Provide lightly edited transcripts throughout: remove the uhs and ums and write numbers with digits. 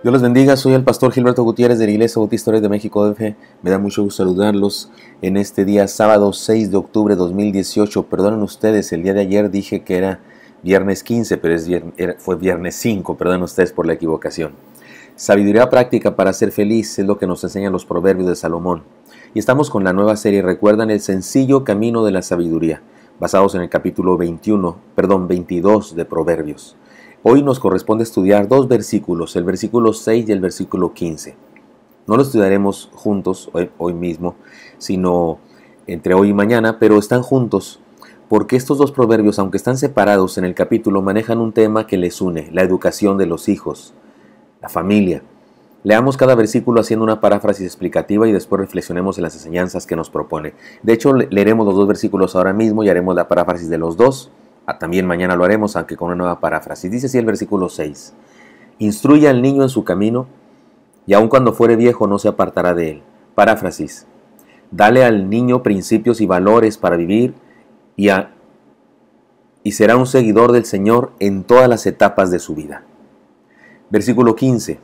Dios los bendiga, soy el pastor Gilberto Gutiérrez de la Iglesia Bautista de México DF. Me da mucho gusto saludarlos en este día sábado 6 de octubre de 2018. Perdonen ustedes, el día de ayer dije que era viernes 15, pero fue viernes 5, perdonen ustedes por la equivocación. Sabiduría práctica para ser feliz es lo que nos enseñan los proverbios de Salomón. Y estamos con la nueva serie, recuerdan, el sencillo camino de la sabiduría, basados en el capítulo 22 de Proverbios. Hoy nos corresponde estudiar dos versículos, el versículo 6 y el versículo 15. No lo estudiaremos juntos hoy mismo, sino entre hoy y mañana, pero están juntos porque estos dos proverbios, aunque están separados en el capítulo, manejan un tema que les une, la educación de los hijos, la familia. Leamos cada versículo haciendo una paráfrasis explicativa y después reflexionemos en las enseñanzas que nos propone. De hecho, leeremos los dos versículos ahora mismo y haremos la paráfrasis de los dos. También mañana lo haremos, aunque con una nueva paráfrasis. Dice así el versículo 6. Instruye al niño en su camino, y aun cuando fuere viejo no se apartará de él. Paráfrasis. Dale al niño principios y valores para vivir, y será un seguidor del Señor en todas las etapas de su vida. Versículo 15.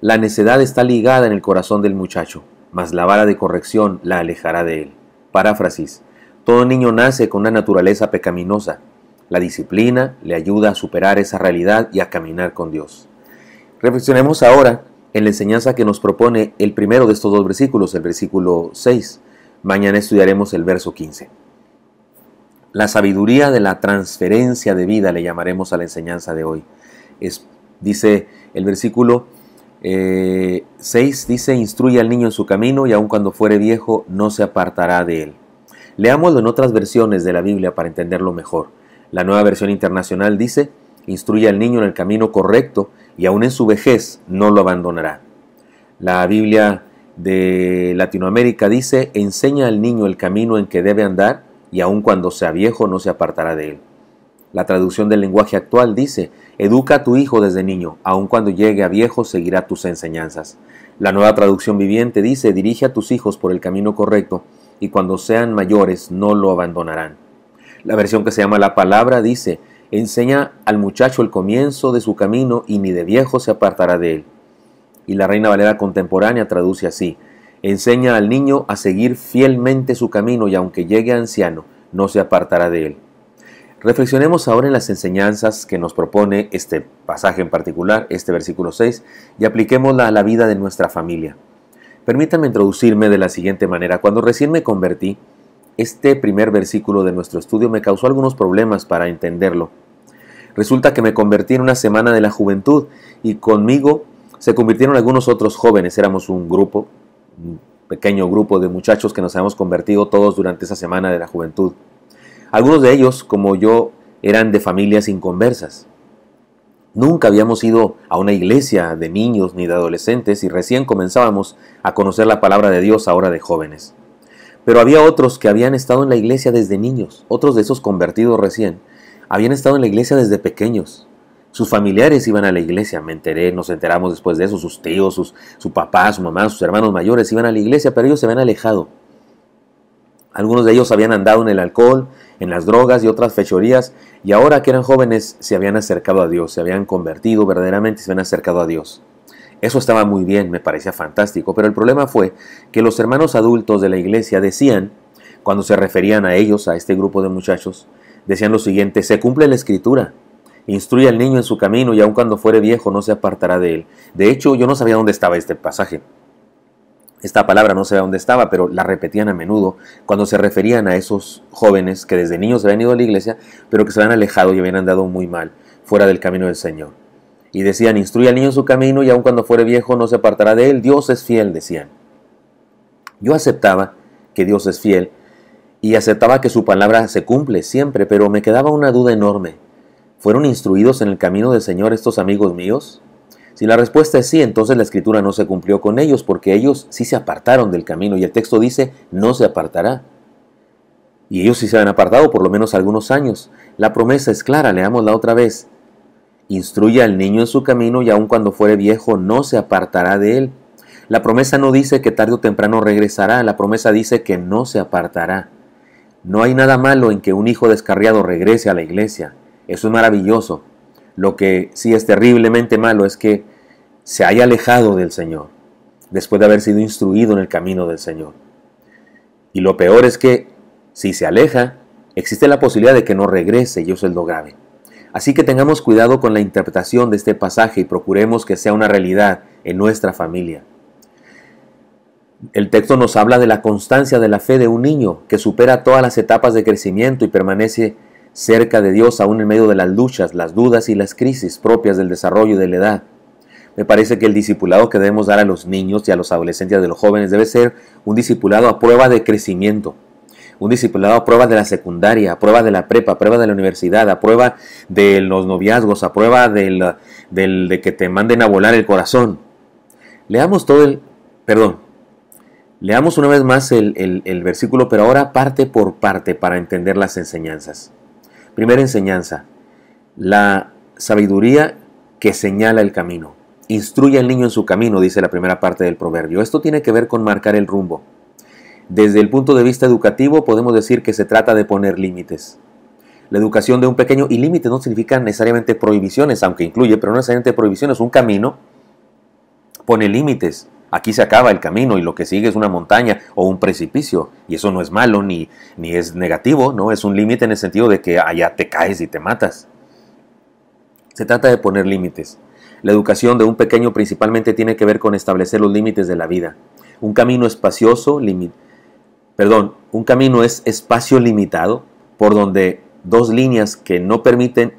La necedad está ligada en el corazón del muchacho, mas la vara de corrección la alejará de él. Paráfrasis. Todo niño nace con una naturaleza pecaminosa. La disciplina le ayuda a superar esa realidad y a caminar con Dios. Reflexionemos ahora en la enseñanza que nos propone el primero de estos dos versículos, el versículo 6. Mañana estudiaremos el verso 15. La sabiduría de la transferencia de vida le llamaremos a la enseñanza de hoy. Dice el versículo 6, dice, instruye al niño en su camino y aun cuando fuere viejo no se apartará de él. Leámoslo en otras versiones de la Biblia para entenderlo mejor. La Nueva Versión Internacional dice, instruye al niño en el camino correcto y aún en su vejez no lo abandonará. La Biblia de Latinoamérica dice, enseña al niño el camino en que debe andar y aun cuando sea viejo no se apartará de él. La traducción del lenguaje actual dice, educa a tu hijo desde niño, aun cuando llegue a viejo seguirá tus enseñanzas. La Nueva Traducción Viviente dice, dirige a tus hijos por el camino correcto y cuando sean mayores no lo abandonarán. La versión que se llama La Palabra dice, enseña al muchacho el comienzo de su camino y ni de viejo se apartará de él. Y la Reina Valera Contemporánea traduce así, enseña al niño a seguir fielmente su camino y aunque llegue a anciano, no se apartará de él. Reflexionemos ahora en las enseñanzas que nos propone este pasaje en particular, este versículo 6, y apliquémosla a la vida de nuestra familia. Permítanme introducirme de la siguiente manera. Cuando recién me convertí, este primer versículo de nuestro estudio me causó algunos problemas para entenderlo. Resulta que me convertí en una semana de la juventud y conmigo se convirtieron algunos otros jóvenes. Éramos un pequeño grupo de muchachos que nos habíamos convertido todos durante esa semana de la juventud. Algunos de ellos, como yo, eran de familias inconversas. Nunca habíamos ido a una iglesia de niños ni de adolescentes y recién comenzábamos a conocer la palabra de Dios ahora de jóvenes. Pero había otros que habían estado en la iglesia desde niños, otros de esos convertidos recién, habían estado en la iglesia desde pequeños. Sus familiares iban a la iglesia, nos enteramos después de eso, sus tíos, su papá, su mamá, sus hermanos mayores iban a la iglesia, pero ellos se habían alejado. Algunos de ellos habían andado en el alcohol, en las drogas y otras fechorías, y ahora que eran jóvenes se habían acercado a Dios, se habían convertido verdaderamente y se habían acercado a Dios. Eso estaba muy bien, me parecía fantástico, pero el problema fue que los hermanos adultos de la iglesia decían, cuando se referían a ellos, a este grupo de muchachos, decían lo siguiente, se cumple la escritura, instruye al niño en su camino y aun cuando fuere viejo no se apartará de él. De hecho, yo no sabía dónde estaba este pasaje. Esta palabra no sé dónde estaba, pero la repetían a menudo cuando se referían a esos jóvenes que desde niños habían ido a la iglesia, pero que se habían alejado y habían andado muy mal, fuera del camino del Señor. Y decían, instruye al niño en su camino y aun cuando fuere viejo no se apartará de él. Dios es fiel, decían. Yo aceptaba que Dios es fiel y aceptaba que su palabra se cumple siempre, pero me quedaba una duda enorme. ¿Fueron instruidos en el camino del Señor estos amigos míos? Si la respuesta es sí, entonces la escritura no se cumplió con ellos, porque ellos sí se apartaron del camino, y el texto dice, no se apartará. Y ellos sí se han apartado por lo menos algunos años. La promesa es clara, leámosla otra vez. Instruye al niño en su camino, y aun cuando fuere viejo no se apartará de él. La promesa no dice que tarde o temprano regresará, la promesa dice que no se apartará. No hay nada malo en que un hijo descarriado regrese a la iglesia. Eso es maravilloso. Lo que sí es terriblemente malo es que se haya alejado del Señor, después de haber sido instruido en el camino del Señor. Y lo peor es que, si se aleja, existe la posibilidad de que no regrese, y eso es lo grave. Así que tengamos cuidado con la interpretación de este pasaje y procuremos que sea una realidad en nuestra familia. El texto nos habla de la constancia de la fe de un niño que supera todas las etapas de crecimiento y permanece cerca de Dios aún en medio de las luchas, las dudas y las crisis propias del desarrollo y de la edad. Me parece que el discipulado que debemos dar a los niños y a los adolescentes y a los jóvenes debe ser un discipulado a prueba de crecimiento, un discipulado a prueba de la secundaria, a prueba de la prepa, a prueba de la universidad, a prueba de los noviazgos, a prueba de que te manden a volar el corazón. Leamos una vez más el versículo, pero ahora parte por parte para entender las enseñanzas. Primera enseñanza, la sabiduría que señala el camino. Instruye al niño en su camino, dice la primera parte del proverbio. Esto tiene que ver con marcar el rumbo. Desde el punto de vista educativo podemos decir que se trata de poner límites. La educación de un pequeño, y límites no significan necesariamente prohibiciones, aunque incluye, pero no necesariamente prohibiciones. Un camino pone límites. Aquí se acaba el camino y lo que sigue es una montaña o un precipicio. Y eso no es malo ni es negativo, ¿no? Es un límite en el sentido de que allá te caes y te matas. Se trata de poner límites. La educación de un pequeño principalmente tiene que ver con establecer los límites de la vida. Un camino es espacio limitado por donde dos líneas que nos permiten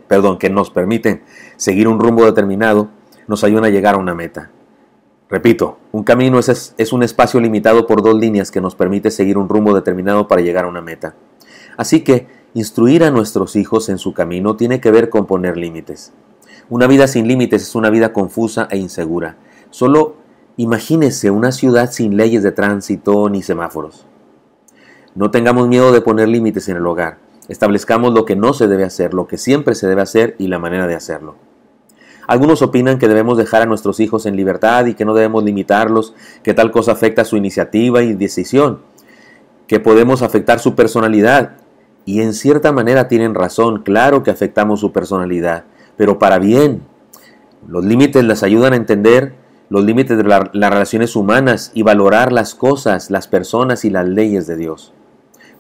seguir un rumbo determinado nos ayudan a llegar a una meta. Repito, un camino es un espacio limitado por dos líneas que nos permite seguir un rumbo determinado para llegar a una meta. Así que instruir a nuestros hijos en su camino tiene que ver con poner límites. Una vida sin límites es una vida confusa e insegura. Solo imagínese una ciudad sin leyes de tránsito ni semáforos. No tengamos miedo de poner límites en el hogar. Establezcamos lo que no se debe hacer, lo que siempre se debe hacer y la manera de hacerlo. Algunos opinan que debemos dejar a nuestros hijos en libertad y que no debemos limitarlos, que tal cosa afecta su iniciativa y decisión, que podemos afectar su personalidad. Y en cierta manera tienen razón, claro que afectamos su personalidad, pero para bien. Los límites les ayudan a entender los límites de las relaciones humanas y valorar las cosas, las personas y las leyes de Dios.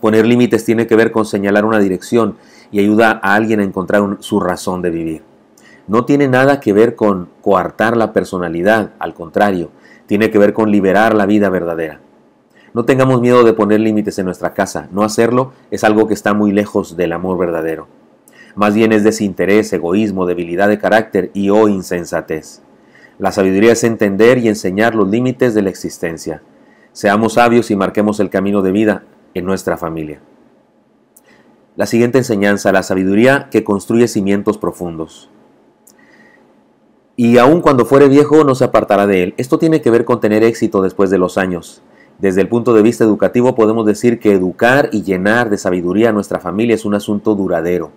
Poner límites tiene que ver con señalar una dirección y ayuda a alguien a encontrar su razón de vivir. No tiene nada que ver con coartar la personalidad, al contrario, tiene que ver con liberar la vida verdadera. No tengamos miedo de poner límites en nuestra casa. No hacerlo es algo que está muy lejos del amor verdadero. Más bien es desinterés, egoísmo, debilidad de carácter y o insensatez. La sabiduría es entender y enseñar los límites de la existencia. Seamos sabios y marquemos el camino de vida en nuestra familia. La siguiente enseñanza, la sabiduría que construye cimientos profundos. Y aun cuando fuere viejo no se apartará de él. Esto tiene que ver con tener éxito después de los años. Desde el punto de vista educativo podemos decir que educar y llenar de sabiduría a nuestra familia es un asunto duradero.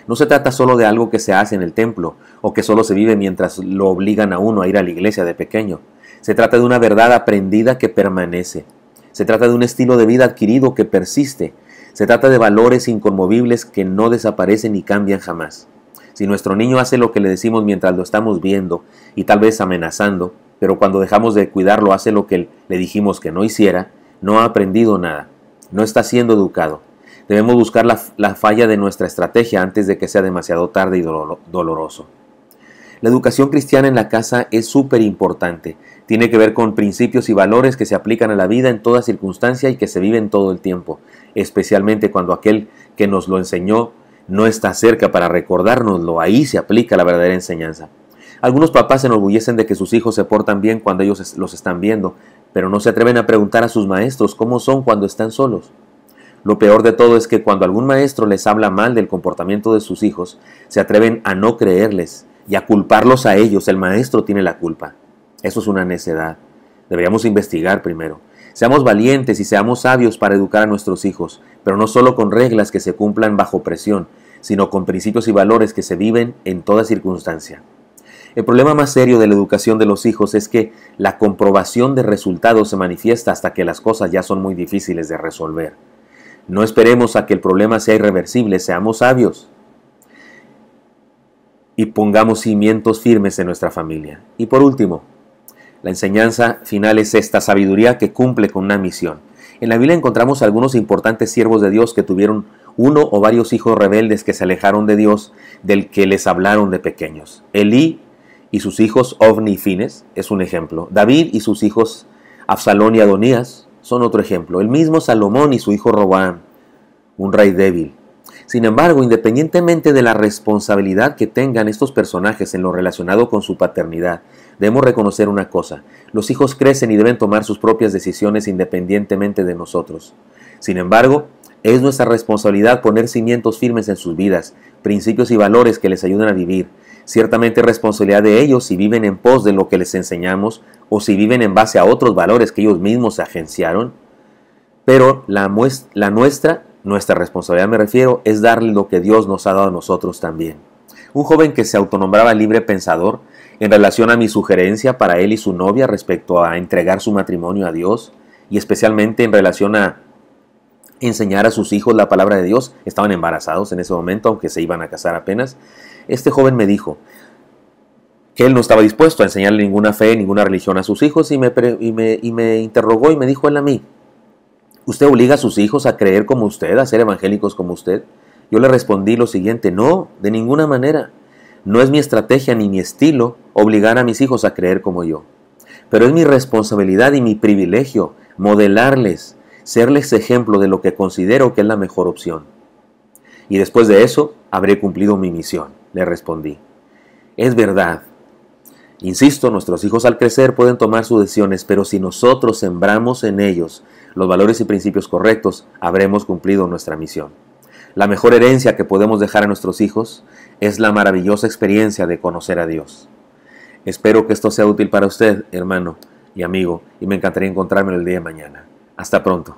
No se trata solo de algo que se hace en el templo o que solo se vive mientras lo obligan a uno a ir a la iglesia de pequeño. Se trata de una verdad aprendida que permanece. Se trata de un estilo de vida adquirido que persiste. Se trata de valores inconmovibles que no desaparecen ni cambian jamás. Si nuestro niño hace lo que le decimos mientras lo estamos viendo y tal vez amenazando, pero cuando dejamos de cuidarlo hace lo que le dijimos que no hiciera, no ha aprendido nada, no está siendo educado. Debemos buscar la falla de nuestra estrategia antes de que sea demasiado tarde y doloroso. La educación cristiana en la casa es súper importante. Tiene que ver con principios y valores que se aplican a la vida en toda circunstancia y que se viven todo el tiempo, especialmente cuando aquel que nos lo enseñó no está cerca para recordárnoslo. Ahí se aplica la verdadera enseñanza. Algunos papás se enorgullecen de que sus hijos se portan bien cuando ellos los están viendo, pero no se atreven a preguntar a sus maestros cómo son cuando están solos. Lo peor de todo es que cuando algún maestro les habla mal del comportamiento de sus hijos, se atreven a no creerles y a culparlos a ellos. El maestro tiene la culpa. Eso es una necedad. Deberíamos investigar primero. Seamos valientes y seamos sabios para educar a nuestros hijos, pero no solo con reglas que se cumplan bajo presión, sino con principios y valores que se viven en toda circunstancia. El problema más serio de la educación de los hijos es que la comprobación de resultados se manifiesta hasta que las cosas ya son muy difíciles de resolver. No esperemos a que el problema sea irreversible, seamos sabios y pongamos cimientos firmes en nuestra familia. Y por último, La enseñanza final es esta: sabiduría que cumple con una misión. En la Biblia encontramos algunos importantes siervos de Dios que tuvieron uno o varios hijos rebeldes que se alejaron de Dios, del que les hablaron de pequeños. Elí y sus hijos Ofni y Fines es un ejemplo. David y sus hijos Absalón y Adonías son otro ejemplo. El mismo Salomón y su hijo Roboam, un rey débil. Sin embargo, independientemente de la responsabilidad que tengan estos personajes en lo relacionado con su paternidad, debemos reconocer una cosa: los hijos crecen y deben tomar sus propias decisiones independientemente de nosotros. Sin embargo, es nuestra responsabilidad poner cimientos firmes en sus vidas, principios y valores que les ayuden a vivir. Ciertamente es responsabilidad de ellos si viven en pos de lo que les enseñamos o si viven en base a otros valores que ellos mismos se agenciaron. Pero nuestra responsabilidad, me refiero, es darle lo que Dios nos ha dado a nosotros también. Un joven que se autonombraba libre pensador en relación a mi sugerencia para él y su novia respecto a entregar su matrimonio a Dios, y especialmente en relación a enseñar a sus hijos la palabra de Dios. Estaban embarazados en ese momento, aunque se iban a casar apenas. Este joven me dijo que él no estaba dispuesto a enseñarle ninguna fe, ninguna religión a sus hijos, y me interrogó y me dijo él a mí: ¿usted obliga a sus hijos a creer como usted, a ser evangélicos como usted? Yo le respondí lo siguiente: no, de ninguna manera. No es mi estrategia ni mi estilo obligar a mis hijos a creer como yo. Pero es mi responsabilidad y mi privilegio modelarles, serles ejemplo de lo que considero que es la mejor opción. Y después de eso, habré cumplido mi misión, le respondí. Es verdad. Insisto, nuestros hijos al crecer pueden tomar sus decisiones, pero si nosotros sembramos en ellos los valores y principios correctos, habremos cumplido nuestra misión. La mejor herencia que podemos dejar a nuestros hijos es la maravillosa experiencia de conocer a Dios. Espero que esto sea útil para usted, hermano y amigo, y me encantaría encontrarme el día de mañana. Hasta pronto.